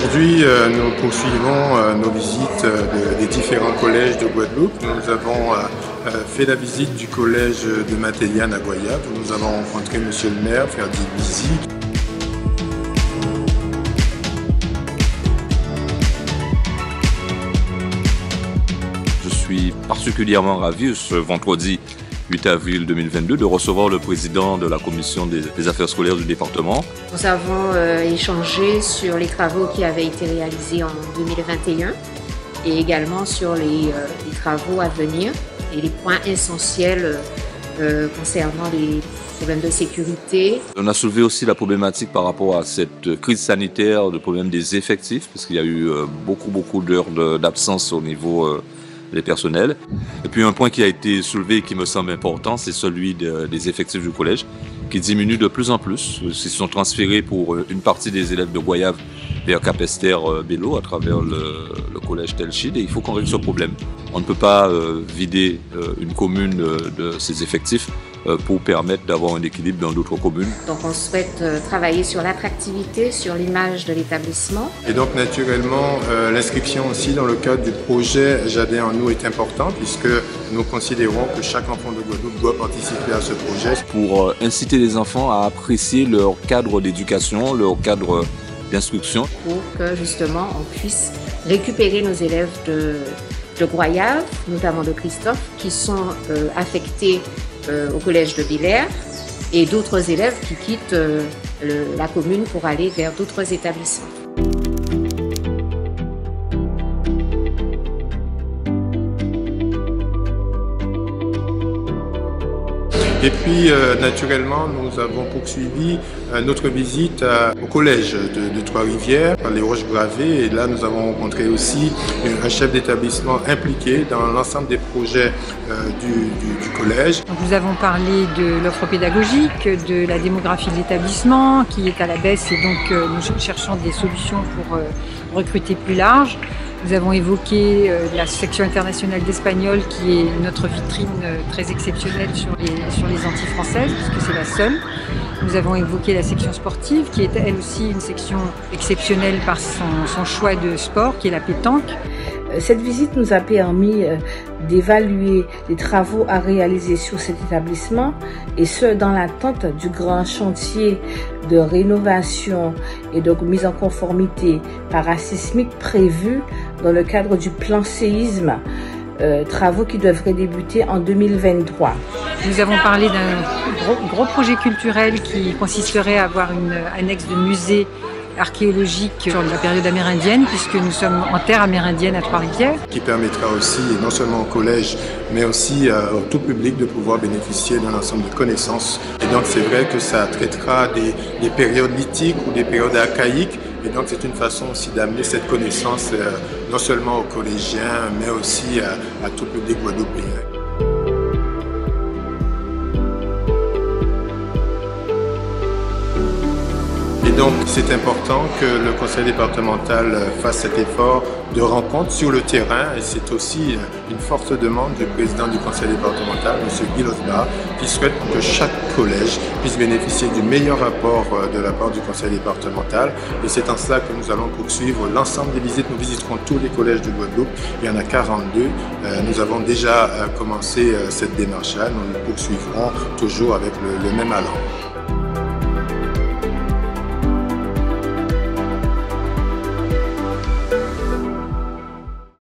Aujourd'hui, nous poursuivons nos visites des différents collèges de Guadeloupe. Nous avons fait la visite du collège de Mateliane à Goyave. Nous avons rencontré monsieur le maire, Ferdi Bizi. Je suis particulièrement ravi ce vendredi 8 avril 2022 de recevoir le président de la commission des affaires scolaires du département. Nous avons échangé sur les travaux qui avaient été réalisés en 2021 et également sur les travaux à venir et les points essentiels concernant les problèmes de sécurité. On a soulevé aussi la problématique par rapport à cette crise sanitaire, le problème des effectifs, parce qu'il y a eu beaucoup d'heures d'absence au niveau des personnels. Et puis un point qui a été soulevé et qui me semble important, c'est celui des effectifs du collège, qui diminuent de plus en plus. Ils sont transférés pour une partie des élèves de Goyave vers Capesterre-Bello à travers le collège Telchid, et il faut qu'on règle ce problème. On ne peut pas vider une commune de ses effectifs pour permettre d'avoir un équilibre dans d'autres communes. Donc on souhaite travailler sur l'attractivité, sur l'image de l'établissement. Et donc naturellement, l'inscription aussi dans le cadre du projet Jardin en eau est importante puisque nous considérons que chaque enfant de Guadeloupe doit participer à ce projet. Pour inciter les enfants à apprécier leur cadre d'éducation, leur cadre d'instruction. Pour que justement on puisse récupérer nos élèves de Goyave, notamment de Christophe, qui sont affectés au collège de Belair et d'autres élèves qui quittent la commune pour aller vers d'autres établissements. Et puis, naturellement, nous avons poursuivi notre visite au collège de Trois-Rivières, les Roches-Gravées. Et là, nous avons rencontré aussi un chef d'établissement impliqué dans l'ensemble des projets du collège. Donc, nous avons parlé de l'offre pédagogique, de la démographie de l'établissement qui est à la baisse et donc nous cherchons des solutions pour recruter plus large. Nous avons évoqué la section internationale d'espagnol qui est notre vitrine très exceptionnelle sur les Antilles françaises, puisque c'est la seule. Nous avons évoqué la section sportive qui est elle aussi une section exceptionnelle par son choix de sport qui est la pétanque. Cette visite nous a permis d'évaluer les travaux à réaliser sur cet établissement et ce dans l'attente du grand chantier de rénovation et de mise en conformité parasismique prévu dans le cadre du plan séisme, travaux qui devraient débuter en 2023. Nous avons parlé d'un gros projet culturel qui consisterait à avoir une annexe de musée archéologique sur la période amérindienne, puisque nous sommes en terre amérindienne à Trois-Rivières. Qui permettra aussi, non seulement au collège, mais aussi au tout public de pouvoir bénéficier d'un ensemble de connaissances. Et donc c'est vrai que ça traitera des périodes lithiques ou des périodes archaïques. Et donc c'est une façon aussi d'amener cette connaissance non seulement aux collégiens, mais aussi à tout le public guadeloupéen. Et donc, c'est important que le conseil départemental fasse cet effort de rencontre sur le terrain et c'est aussi une forte demande du président du conseil départemental, M. Guy Losbar, qui souhaite que chaque collège puisse bénéficier du meilleur rapport de la part du conseil départemental. Et c'est en cela que nous allons poursuivre l'ensemble des visites. Nous visiterons tous les collèges de Guadeloupe. Il y en a 42. Nous avons déjà commencé cette démarche-là. Nous le poursuivrons toujours avec le même allant.